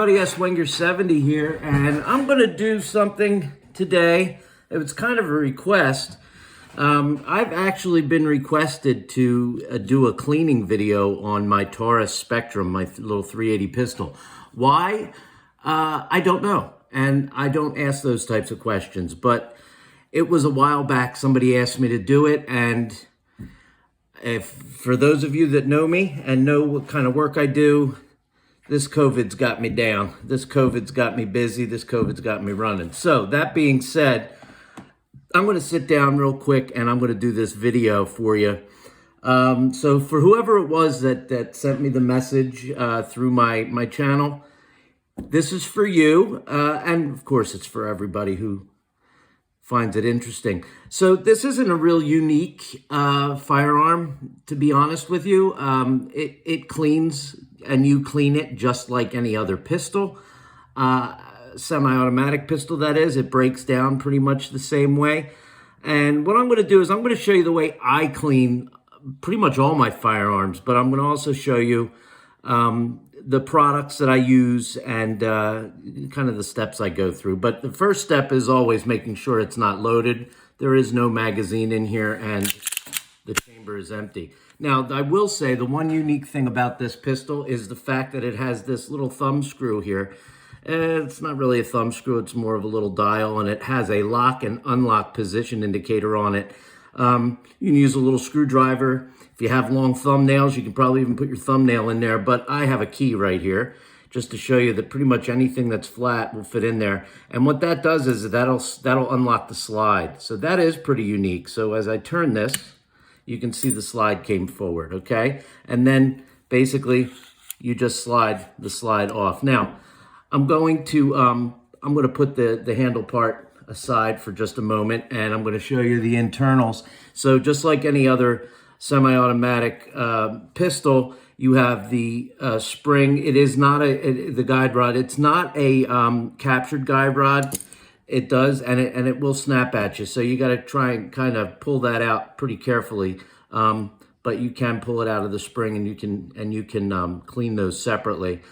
everybody, Swinger70 here, and I'm going to do something today. It was kind of a request. I've actually been requested to do a cleaning video on my Taurus Spectrum, my little 380 pistol. Why? I don't know, and I don't ask those types of questions, but it was a while back somebody asked me to do it, and for those of you that know me and know what kind of work I do, this COVID's got me down. This COVID's got me busy. This COVID's got me running. So that being said, I'm going to sit down real quick and I'm going to do this video for you. So for whoever it was that sent me the message through my channel, this is for you. And of course, it's for everybody who finds it interesting. So this isn't a real unique firearm, to be honest with you. It cleans, and you clean it just like any other pistol. Semi-automatic pistol, that is. It breaks down pretty much the same way. And what I'm going to do is I'm going to show you the way I clean pretty much all my firearms, but I'm going to also show you the products that I use and kind of the steps I go through. But the first step is always making sure it's not loaded. There is no magazine in here and the chamber is empty. Now, I will say the one unique thing about this pistol is the fact that it has this little thumb screw here. It's not really a thumb screw, it's more of a little dial, and it has a lock and unlock position indicator on it. You can use a little screwdriver. If you have long thumbnails, you can probably even put your thumbnail in there, but I have a key right here just to show you that pretty much anything that's flat will fit in there. And what that does is that'll unlock the slide. So that is pretty unique. So as I turn this, you can see the slide came forward, okay? And then basically you just slide the slide off. Now, I'm going to put the handle part aside for just a moment, and I'm going to show you the internals. So just like any other semi-automatic pistol, you have the spring. It is not the guide rod. It's not a captured guide rod. It does, and it will snap at you. So you got to try and kind of pull that out pretty carefully. But you can pull it out of the spring, and you can clean those separately.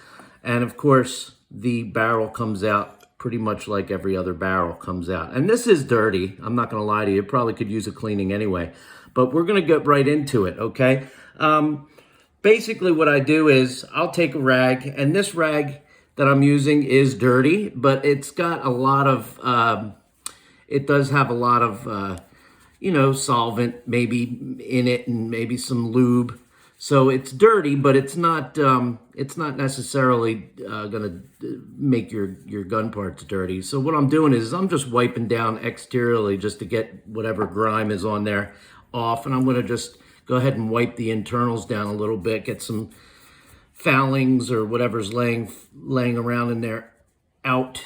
And of course, the barrel comes out pretty much like every other barrel comes out. And this is dirty. I'm not going to lie to you. It probably could use a cleaning anyway. But we're going to get right into it, okay? Basically, what I do is I'll take a rag, and this rag that I'm using is dirty, but it's got a lot of, it does have a lot of, solvent maybe in it and maybe some lube. So it's dirty, but it's not necessarily gonna make your gun parts dirty. So what I'm doing is I'm just wiping down exteriorly just to get whatever grime is on there off, and I'm gonna just go ahead and wipe the internals down a little bit, get some foulings or whatever's laying around in there out,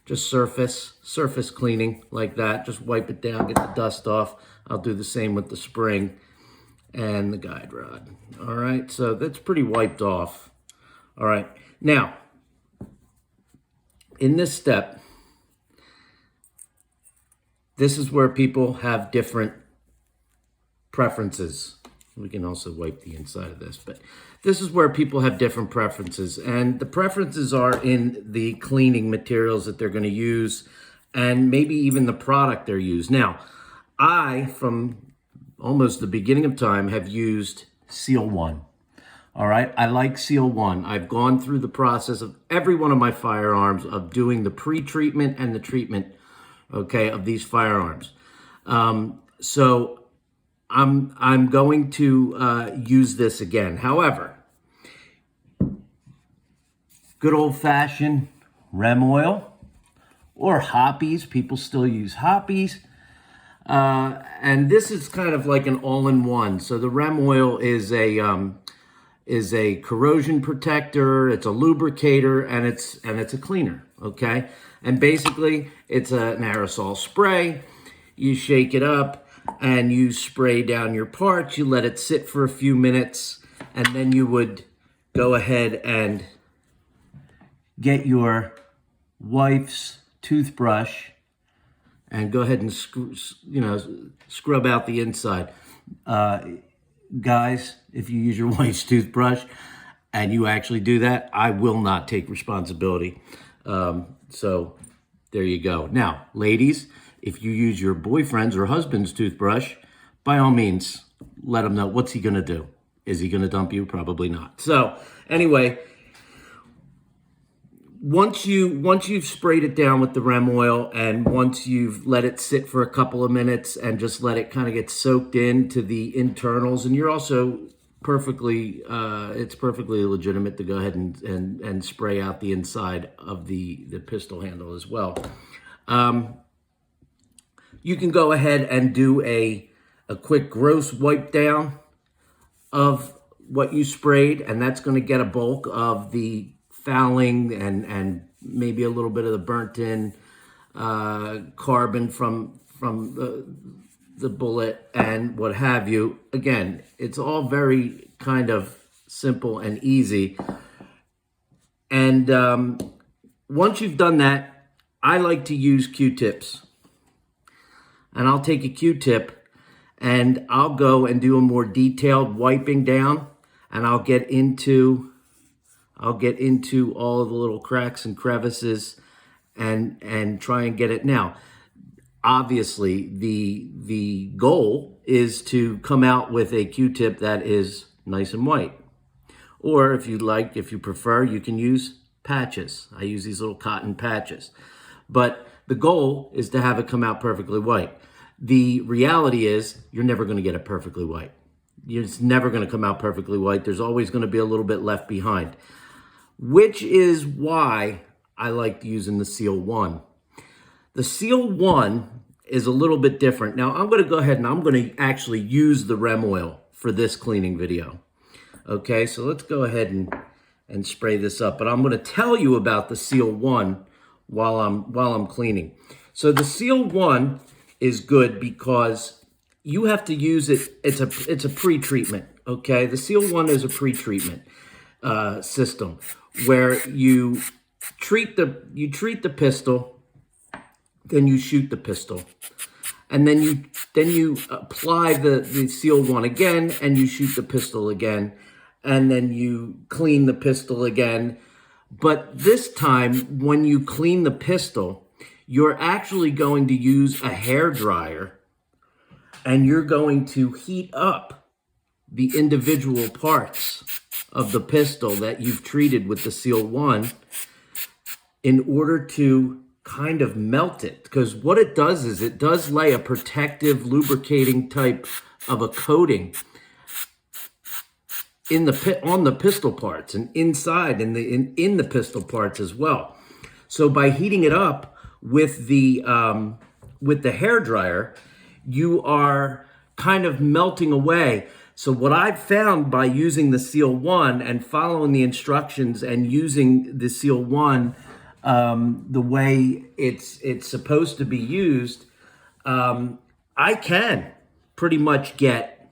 just surface cleaning like that. Just wipe it down, get the dust off. I'll do the same with the spring and the guide rod. All right, so that's pretty wiped off. All right, now, in this step, this is where people have different preferences. We can also wipe the inside of this, but this is where people have different preferences. And the preferences are in the cleaning materials that they're going to use and maybe even the product they're used. Now, I, from almost the beginning of time, have used Seal 1. All right, I like Seal 1. I've gone through the process of every one of my firearms of doing the pre-treatment and the treatment, okay, of these firearms. So I'm going to use this again. However, good old-fashioned Rem oil or Hoppies. People still use Hoppies. And this is kind of like an all-in-one. So the Rem oil is a corrosion protector, it's a lubricator, and it's a cleaner, okay? And basically, it's an aerosol spray. You shake it up, and you spray down your parts. You let it sit for a few minutes, and then you would go ahead and get your wife's toothbrush and go ahead and scrub out the inside. Guys, if you use your wife's toothbrush, and you actually do that, I will not take responsibility. So there you go. Now, ladies, if you use your boyfriend's or husband's toothbrush, by all means, let him know. What's he going to do? Is he going to dump you? Probably not. So anyway, once you've sprayed it down with the rem oil, and once you've let it sit for a couple of minutes and just let it kind of get soaked into the internals, and you're also perfectly, it's perfectly legitimate to go ahead and spray out the inside of the pistol handle as well. You can go ahead and do a quick gross wipe down of what you sprayed, and that's going to get a bulk of the fouling and maybe a little bit of the burnt in carbon from the bullet and what have you. Again, it's all very kind of simple and easy. And once you've done that, I like to use Q-tips. And I'll take a Q-tip and I'll go and do a more detailed wiping down, and I'll get into all of the little cracks and crevices and try and get it. Now, obviously, the goal is to come out with a Q-tip that is nice and white. Or if you prefer, you can use patches. I use these little cotton patches. But the goal is to have it come out perfectly white. The reality is you're never going to get it perfectly white. It's never going to come out perfectly white. There's always going to be a little bit left behind, which is why I like using the Seal 1. The Seal 1 is a little bit different. Now, I'm going to go ahead and I'm going to actually use the rem oil for this cleaning video. Okay, so let's go ahead and spray this up. But I'm going to tell you about the Seal 1 while I'm cleaning. So the Seal 1 is good because you have to use it. It's a pre-treatment. Okay, the Seal 1 is a pre-treatment system where you treat the pistol, then you shoot the pistol, and then you apply the Seal 1 again, and you shoot the pistol again, and then you clean the pistol again. But this time, when you clean the pistol, you're actually going to use a hairdryer, and you're going to heat up the individual parts of the pistol that you've treated with the Seal 1 in order to kind of melt it. Because what it does is it does lay a protective, lubricating type of a coating on the pistol parts and inside in the pistol parts as well. So by heating it up with the hairdryer, you are kind of melting away. So what I've found by using the Seal 1 and following the instructions and using the Seal 1 the way it's supposed to be used, I can pretty much get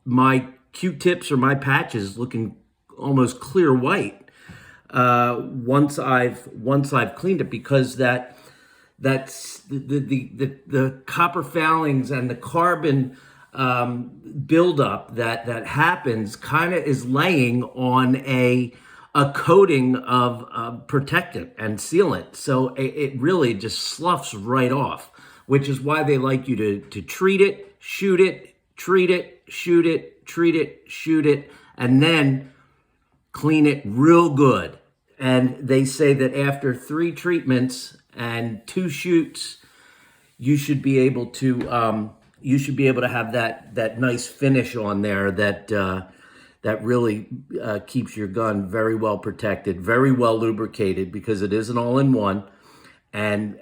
my Q-tips or my patches looking almost clear white once I've cleaned it, because that's the copper foulings and the carbon buildup that happens kind of is laying on a coating of protectant and sealant. So it really just sloughs right off, which is why they like you to treat it, shoot it, treat it, shoot it, treat it, shoot it, and then clean it real good. And they say that after 3 treatments and 2 shoots, you should be able to have that nice finish on there that really keeps your gun very well protected, very well lubricated, because it is an all-in-one, and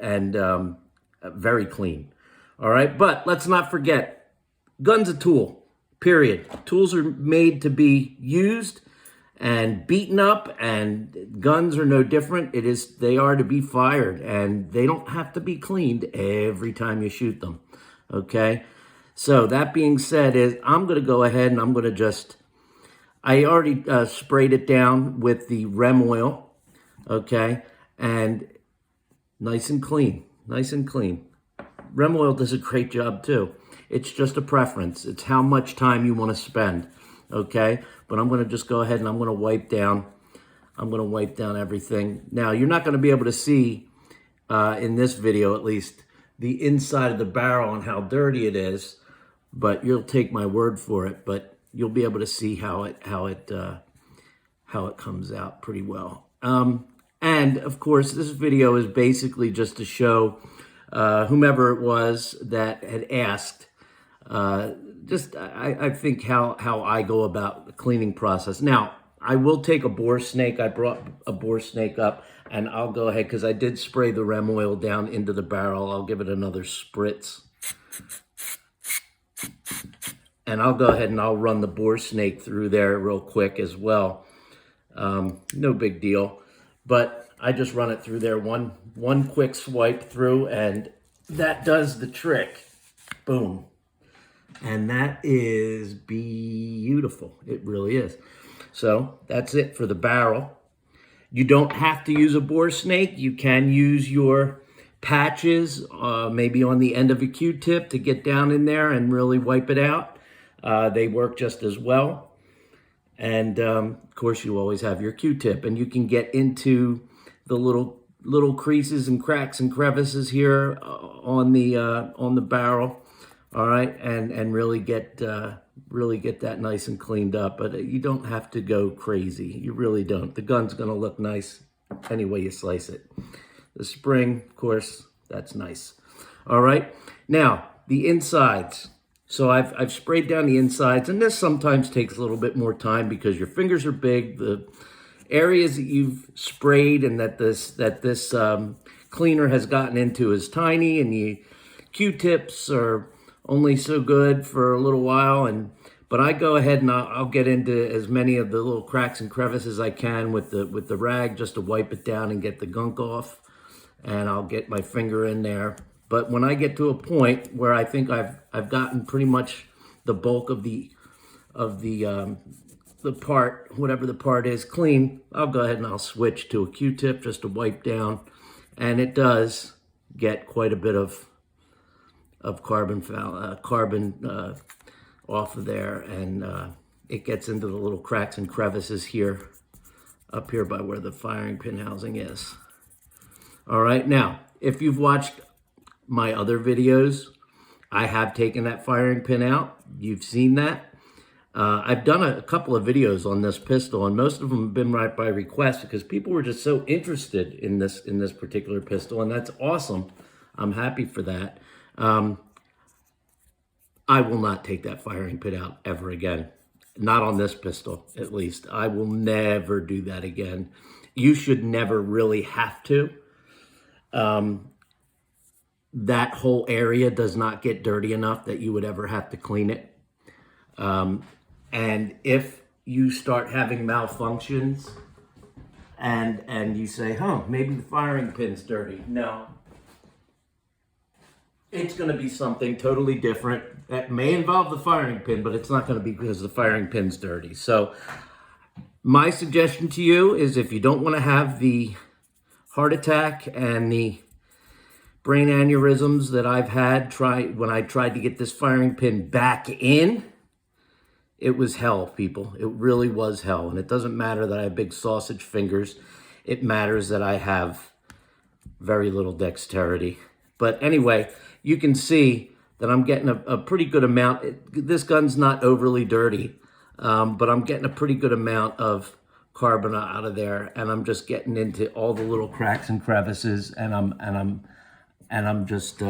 very clean. All right, but let's not forget, gun's a tool. Period. Tools are made to be used and beaten up, and guns are no different. They are to be fired, and they don't have to be cleaned every time you shoot them. Okay? So that being said, I'm going to go ahead and I'm going to I already sprayed it down with the rem oil, okay? And nice and clean, nice and clean. Rem oil does a great job too. It's just a preference. It's how much time you want to spend, okay? But I'm going to just go ahead and I'm going to wipe down everything. Now, you're not going to be able to see, in this video at least, the inside of the barrel and how dirty it is, but you'll take my word for it. But you'll be able to see how it comes out pretty well. And of course, this video is basically just to show whomever it was that had asked, I think how I go about the cleaning process. Now, I will take a boar snake. I brought a boar snake up, and I'll go ahead, because I did spray the rem oil down into the barrel. I'll give it another spritz. And I'll go ahead and I'll run the boar snake through there real quick as well. No big deal. But I just run it through there, one quick swipe through, and that does the trick. Boom. And that is beautiful. It really is. So that's it for the barrel. You don't have to use a boar snake. You can use your patches, maybe on the end of a Q-tip, to get down in there and really wipe it out. They work just as well. And of course, you always have your Q-tip, and you can get into the little creases and cracks and crevices here on the barrel. All right, and really get that nice and cleaned up. But you don't have to go crazy. You really don't. The gun's gonna look nice any way you slice it. The spring, of course, that's nice. All right, now the insides. So I've sprayed down the insides, and this sometimes takes a little bit more time because your fingers are big. The areas that you've sprayed and that this cleaner has gotten into is tiny, and the Q-tips are only so good for a little while. But I go ahead and I'll get into as many of the little cracks and crevices I can with the rag, just to wipe it down and get the gunk off. And I'll get my finger in there. But when I get to a point where I think I've gotten pretty much the bulk of the part, whatever the part is, clean, I'll go ahead and I'll switch to a Q-tip just to wipe down. And it does get quite a bit of carbon off of there, and it gets into the little cracks and crevices here, up here by where the firing pin housing is. All right, now, if you've watched my other videos, I have taken that firing pin out. You've seen that. I've done a couple of videos on this pistol, and most of them have been right by request because people were just so interested in this particular pistol, and that's awesome. I'm happy for that. I will not take that firing pin out ever again. Not on this pistol, at least. I will never do that again. You should never really have to. That whole area does not get dirty enough that you would ever have to clean it. And if you start having malfunctions and you say, maybe the firing pin's dirty. No. It's going to be something totally different that may involve the firing pin, but it's not going to be because the firing pin's dirty. So my suggestion to you is, if you don't want to have the heart attack and the brain aneurysms that I've had when I tried to get this firing pin back in, it was hell, people. It really was hell. And it doesn't matter that I have big sausage fingers. It matters that I have very little dexterity. But anyway, you can see that I'm getting a pretty good amount. This gun's not overly dirty, but I'm getting a pretty good amount of carbon out of there, and I'm just getting into all the little cracks and crevices, and I'm just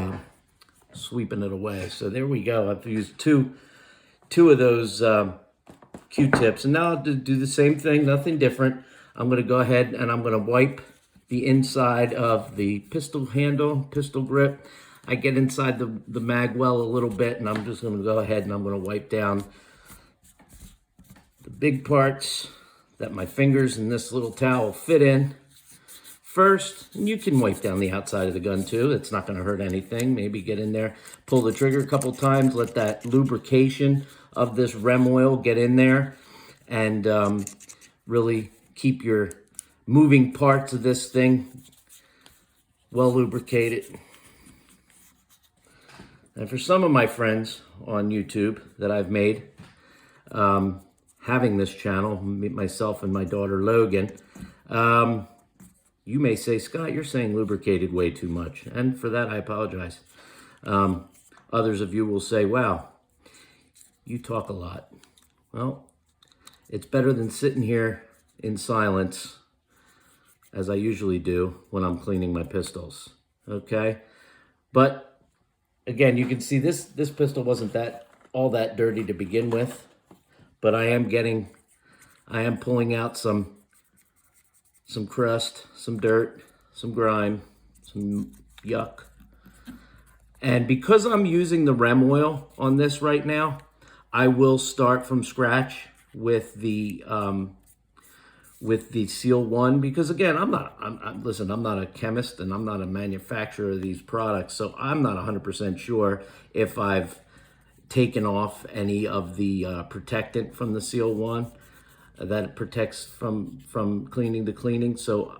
sweeping it away. So there we go. I've used two of those Q-tips, and now I'll do the same thing, nothing different. I'm going to go ahead and I'm going to wipe the inside of the pistol handle, pistol grip. I get inside the mag well a little bit, and I'm just going to go ahead and I'm going to wipe down the big parts that my fingers and this little towel fit in first. And you can wipe down the outside of the gun too. It's not going to hurt anything. Maybe get in there, pull the trigger a couple times, let that lubrication of this rem oil get in there, and really keep your moving parts of this thing well lubricated. And for some of my friends on YouTube that I've made, having this channel, myself and my daughter Logan. You may say, Scott, you're saying lubricated way too much. And for that, I apologize. Others of you will say, wow, you talk a lot. Well, it's better than sitting here in silence, as I usually do when I'm cleaning my pistols, okay? But again, you can see this pistol wasn't all that dirty to begin with, but I am pulling out some crust, some dirt, some grime, some yuck. And because I'm using the rem oil on this right now, I will start from scratch with the Seal 1, because again, listen, I'm not a chemist and I'm not a manufacturer of these products, so I'm not 100% sure if I've taken off any of the protectant from the Seal 1 that protects from cleaning to cleaning. So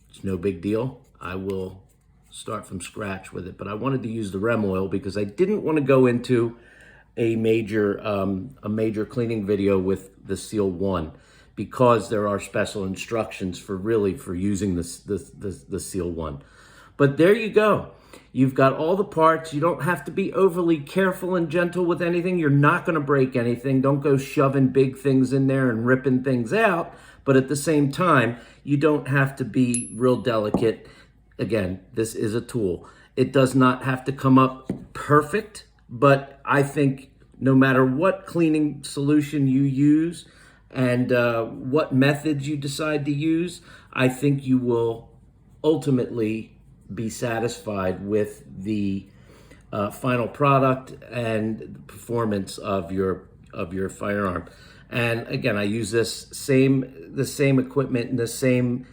it's no big deal. I will start from scratch with it, but I wanted to use the rem oil because I didn't want to go into a major cleaning video with the Seal 1, because there are special instructions for using the Seal 1. But there you go. You've got all the parts. You don't have to be overly careful and gentle with anything. You're not going to break anything. Don't go shoving big things in there and ripping things out. But at the same time, you don't have to be real delicate. Again, this is a tool. It does not have to come up perfect, but I think no matter what cleaning solution you use and what methods you decide to use, I think you will ultimately be satisfied with the final product and the performance of your firearm. And again, I use the same equipment and the same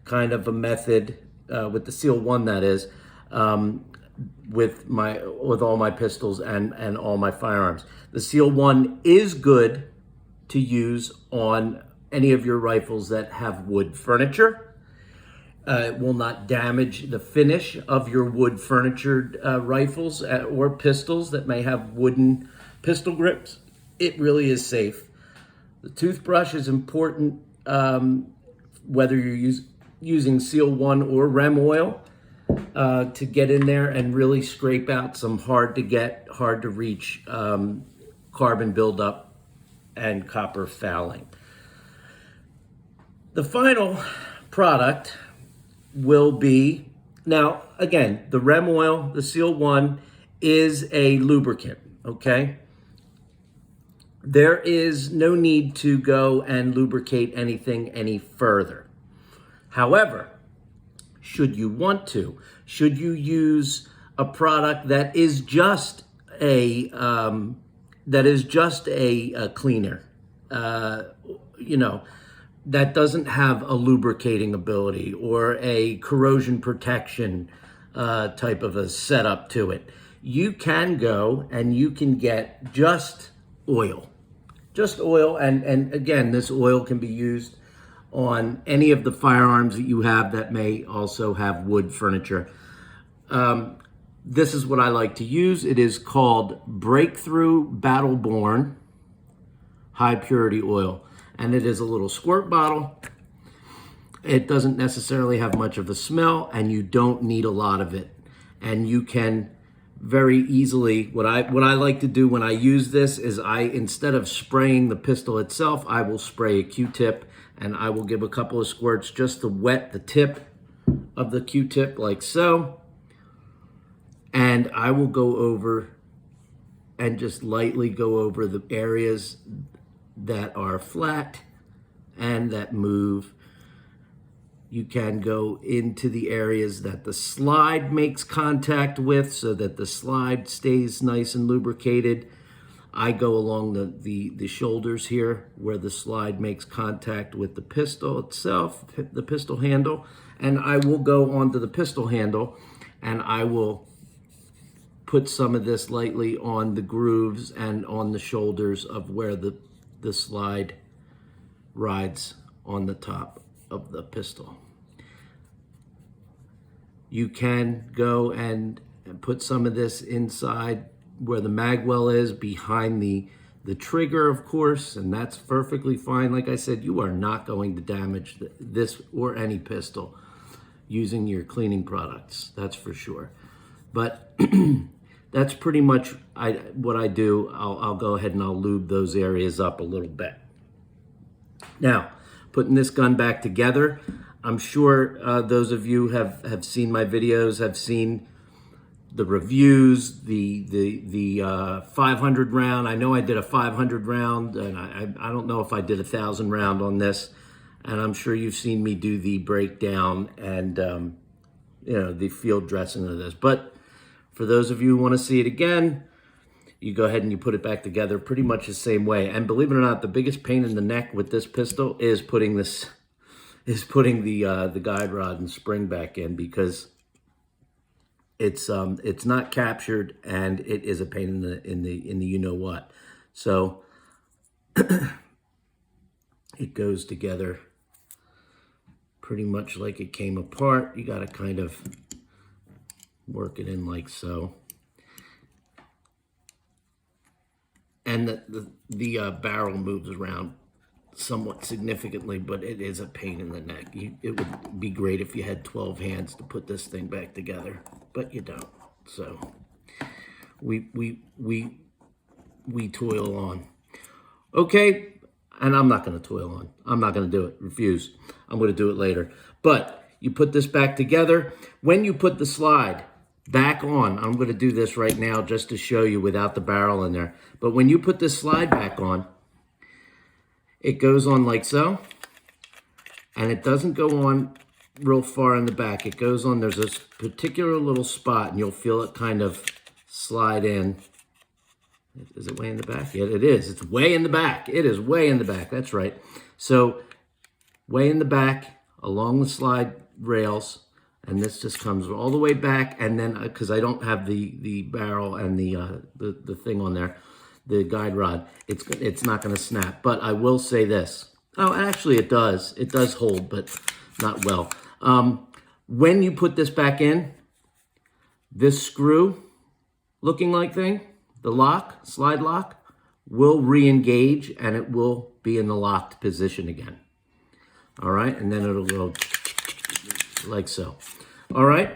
kind of a method with the Seal 1, that is, with all my pistols and all my firearms. The Seal 1 is good to use on any of your rifles that have wood furniture. It will not damage the finish of your wood furnitured rifles or pistols that may have wooden pistol grips. It really is safe. The toothbrush is important, whether you're using Seal 1 or rem oil, to get in there and really scrape out some hard to reach carbon buildup and copper fouling. The final product will be, now again, the rem oil, the Seal 1 is a lubricant, okay? There is no need to go and lubricate anything any further. However, should you want to, should you use a product that is just a cleaner, that doesn't have a lubricating ability or a corrosion protection type of a setup to it, you can go and you can get just oil. And again, this oil can be used on any of the firearms that you have that may also have wood furniture. This is what I like to use. It is called Breakthrough Battleborn High Purity Oil. And it is a little squirt bottle. It doesn't necessarily have much of a smell, and you don't need a lot of it. And you can very easily, what I like to do when I use this is instead of spraying the pistol itself, I will spray a Q-tip, and I will give a couple of squirts just to wet the tip of the Q-tip like so. And I will go over and just lightly go over the areas that are flat and that move. You can go into the areas that the slide makes contact with so that the slide stays nice and lubricated. I go along the shoulders here where the slide makes contact with the pistol itself, the pistol handle, and I will go onto the pistol handle and I will put some of this lightly on the grooves and on the shoulders of where the slide rides on the top of the pistol. You can go and put some of this inside where the mag well is, behind the the trigger, of course, and that's perfectly fine. Like I said, you are not going to damage this or any pistol using your cleaning products, that's for sure. But that's pretty much what I do. I'll go ahead and I'll lube those areas up a little bit. Now, putting this gun back together, I'm sure those of you have seen my videos, have seen the reviews, the 500 round. I know I did a 500 round, and I don't know if I did 1,000 round on this. And I'm sure you've seen me do the breakdown and the field dressing of this. But for those of you who want to see it again, you go ahead and you put it back together pretty much the same way. And believe it or not, the biggest pain in the neck with this pistol is putting the guide rod and spring back in, because it's not captured and it is a pain in the you know what. So it goes together pretty much like it came apart. You got to kind of work it in like so. And the barrel moves around somewhat significantly, but it is a pain in the neck. It would be great if you had 12 hands to put this thing back together, but you don't. So we toil on. Okay, and I'm not going to toil on. I'm not going to do it. Refuse. I'm going to do it later. But you put this back together. When you put the slide back on, I'm going to do this right now just to show you without the barrel in there. But when you put this slide back on, it goes on like so, and it doesn't go on real far in the back. It goes on, there's this particular little spot, and you'll feel it kind of slide in. Is it way in the back? Yeah, it is. It's way in the back. It is way in the back. That's right. So way in the back along the slide rails, and this just comes all the way back. And then, because I don't have the barrel and the thing on there, the guide rod, it's not going to snap. But I will say this. Oh, actually it does. It does hold, but not well. When you put this back in, this screw looking like thing, the lock, slide lock, will re-engage and it will be in the locked position again. All right, and then it'll go like so. All right,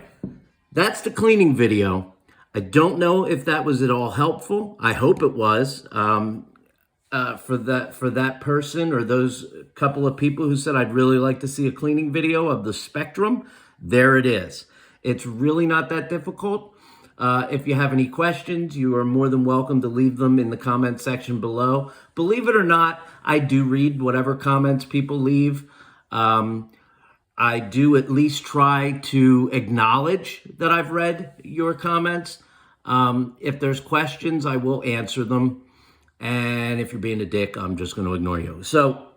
that's the cleaning video. I don't know if that was at all helpful. I hope it was. For that person or those couple of people who said I'd really like to see a cleaning video of the Spectrum, there it is. It's really not that difficult. If you have any questions, you are more than welcome to leave them in the comment section below. Believe it or not, I do read whatever comments people leave. I do at least try to acknowledge that I've read your comments. If there's questions, I will answer them. And if you're being a dick, I'm just going to ignore you. So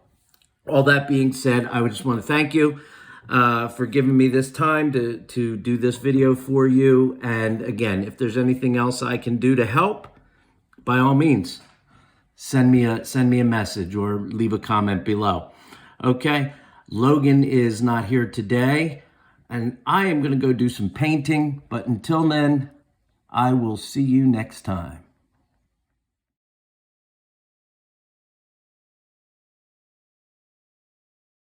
all that being said, I would just want to thank you for giving me this time to do this video for you. And again, if there's anything else I can do to help, by all means, send me a message or leave a comment below. Okay, Logan is not here today, and I am going to go do some painting. But until then, I will see you next time.